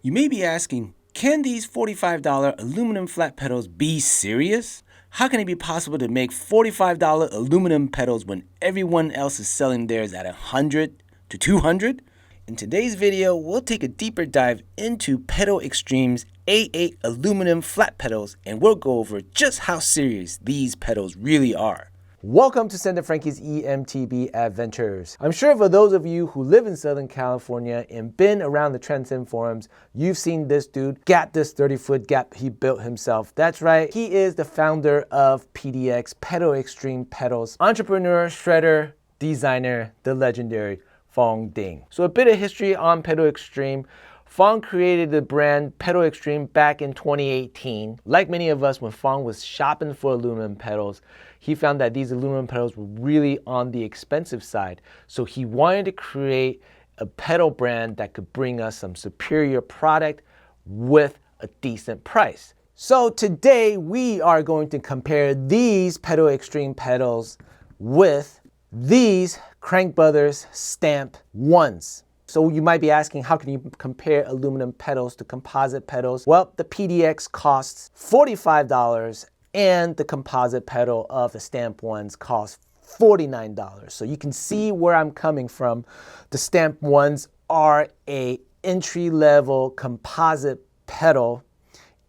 You may be asking, can these $45 aluminum flat pedals be serious? How can it be possible to make $45 aluminum pedals when everyone else is selling theirs at $100 to $200? In today's video, we'll take a deeper dive into Pedalxtreme's A8 aluminum flat pedals, and we'll go over just how serious these pedals really are. Welcome to Sender Frankie's eMTB Adventures. I'm sure for those of you who live in Southern California and been around the Trendsim forums, you've seen this dude got this 30-foot gap he built himself. That's right, he is the founder of PDX, Pedalxtreme Pedals, entrepreneur, shredder, designer, the legendary Phong Ding. So a bit of history on Pedalxtreme. Phong created the brand Pedalxtreme back in 2018. Like many of us, when Phong was shopping for aluminum pedals, he found that these aluminum pedals were really on the expensive side. So he wanted to create a pedal brand that could bring us some superior product with a decent price. So today we are going to compare these Pedalxtreme pedals with these Crank Brothers Stamp 1s. So you might be asking, how can you compare aluminum pedals to composite pedals? Well, the PDX costs $45 and the composite pedal of the Stamp 1s costs $49. So you can see where I'm coming from. The Stamp 1s are a entry-level composite pedal,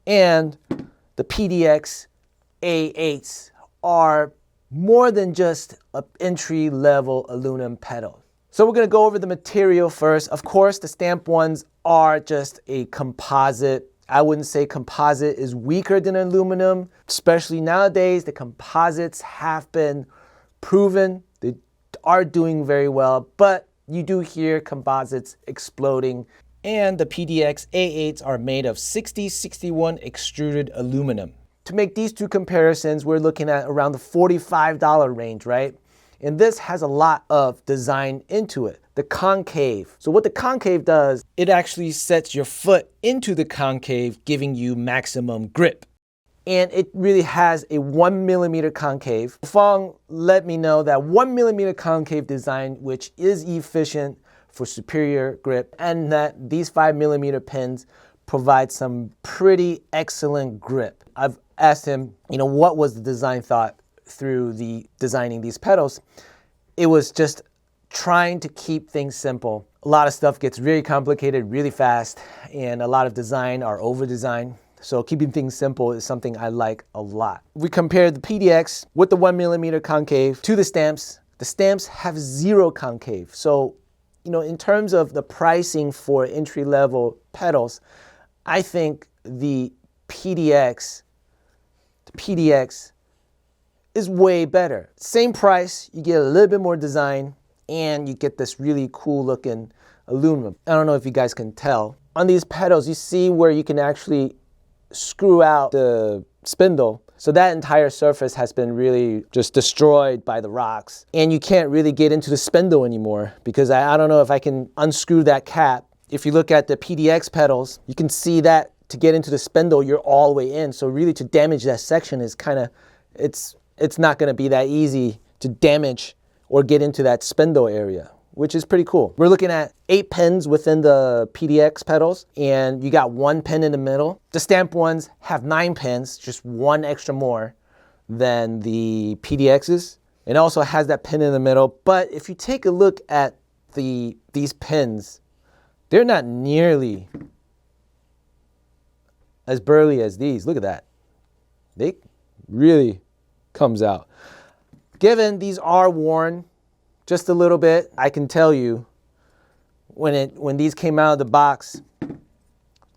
and the PDX A8s are more than just an entry-level aluminum pedal. So we're going to go over the material first. Of course, the Stamp 1s are just a composite. I wouldn't say composite is weaker than aluminum, especially nowadays. The composites have been proven. They are doing very well, but you do hear composites exploding. And the PDX A8s are made of 6061 extruded aluminum. To make these two comparisons, we're looking at around the $45 range, right? And this has a lot of design into it. The concave. So what the concave does, it actually sets your foot into the concave, giving you maximum grip. And it really has a 1mm concave. Phong let me know that 1mm concave design, which is efficient for superior grip, and that these 5mm pins provide some pretty excellent grip. I've asked him, what was the design thought through designing these pedals. It was just trying to keep things simple. A lot of stuff gets really complicated really fast, and a lot of design are over-designed. So keeping things simple is something I like a lot. We compared the PDX with the 1mm concave to the Stamps. The Stamps have zero concave. So, in terms of the pricing for entry-level pedals, I think the PDX is way better. Same price, you get a little bit more design, and you get this really cool looking aluminum. I don't know if you guys can tell. On these pedals, you see where you can actually screw out the spindle. So that entire surface has been really just destroyed by the rocks. And you can't really get into the spindle anymore, because I don't know if I can unscrew that cap. If you look at the PDX pedals, you can see that to get into the spindle, you're all the way in. So really to damage that section is kind of, it's not going to be that easy to damage or get into that spindle area, which is pretty cool. We're looking at 8 pins within the PDX pedals, and you got 1 pin in the middle. The Stamp 1s have 9 pins, just 1 extra more than the PDXs. It also has that pin in the middle, but if you take a look at these pins, they're not nearly as burly as these. Look at that. They really comes out. Given these are worn just a little bit, I can tell you when these came out of the box,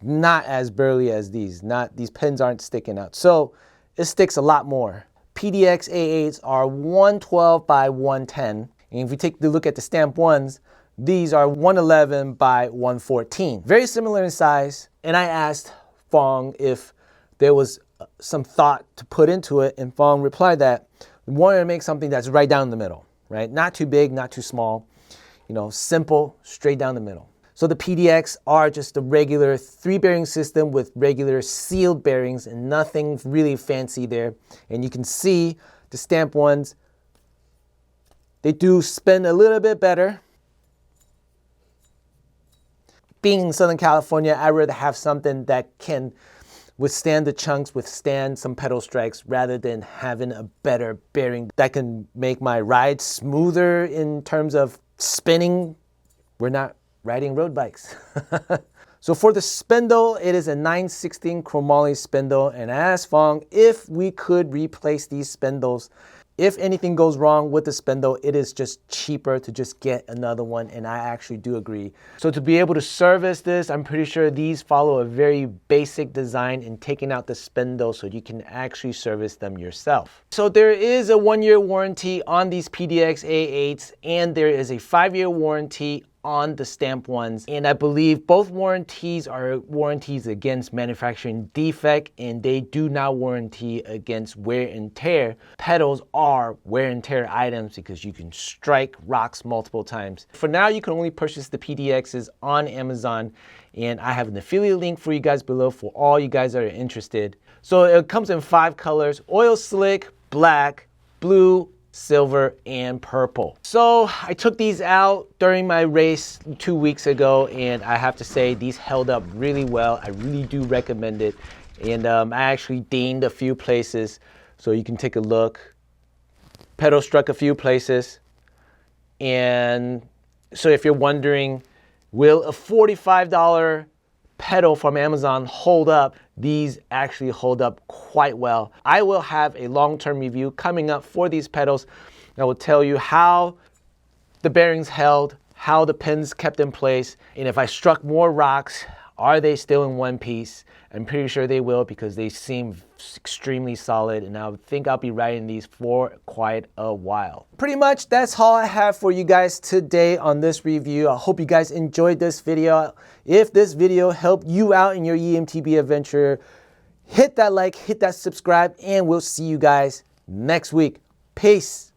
not as burly as these. These pins aren't sticking out. So it sticks a lot more. PDX A8s are 112 by 110. And if we take a look at the Stamp 1s, these are 111 by 114. Very similar in size. And I asked Phong if there was some thought to put into it, and Phong replied that we wanted to make something that's right down the middle, right? Not too big, not too small, simple, straight down the middle. So the PDX are just a regular 3-bearing system with regular sealed bearings and nothing really fancy there. And you can see the Stamp 1s, they do spin a little bit better, being in Southern California, I'd rather have something that can withstand the chunks, withstand some pedal strikes, rather than having a better bearing that can make my ride smoother in terms of spinning. We're not riding road bikes. So for the spindle, it is a 9/16 chromoly spindle, and I asked Fong if we could replace these spindles. If anything goes wrong with the spindle, it is just cheaper to just get another one, and I actually do agree. So to be able to service this, I'm pretty sure these follow a very basic design in taking out the spindle so you can actually service them yourself. So there is a 1-year warranty on these PDX A8s, and there is a 5-year warranty on the stamp ones, and I believe both warranties are warranties against manufacturing defect, and they do not warranty against wear and tear. Pedals are wear and tear items because you can strike rocks multiple times. For now, you can only purchase the PDXs on Amazon, and I have an affiliate link for you guys below for all you guys that are interested. So it comes in 5 colors: oil slick, black, blue, silver, and purple. So I took these out during my race 2 weeks ago, and I have to say these held up really well. I really do recommend it. And I actually dinged a few places, so you can take a look. Pedal struck a few places. And so if you're wondering, will a $45 pedal from Amazon hold up? These actually hold up quite well. I will have a long-term review coming up for these pedals. I will tell you how the bearings held, how the pins kept in place, and if I struck more rocks, are they still in one piece? I'm pretty sure they will because they seem extremely solid, and I think I'll be riding these for quite a while. Pretty much that's all I have for you guys today on this review. I hope you guys enjoyed this video. If this video helped you out in your eMTB adventure, hit that like, hit that subscribe, and we'll see you guys next week. Peace.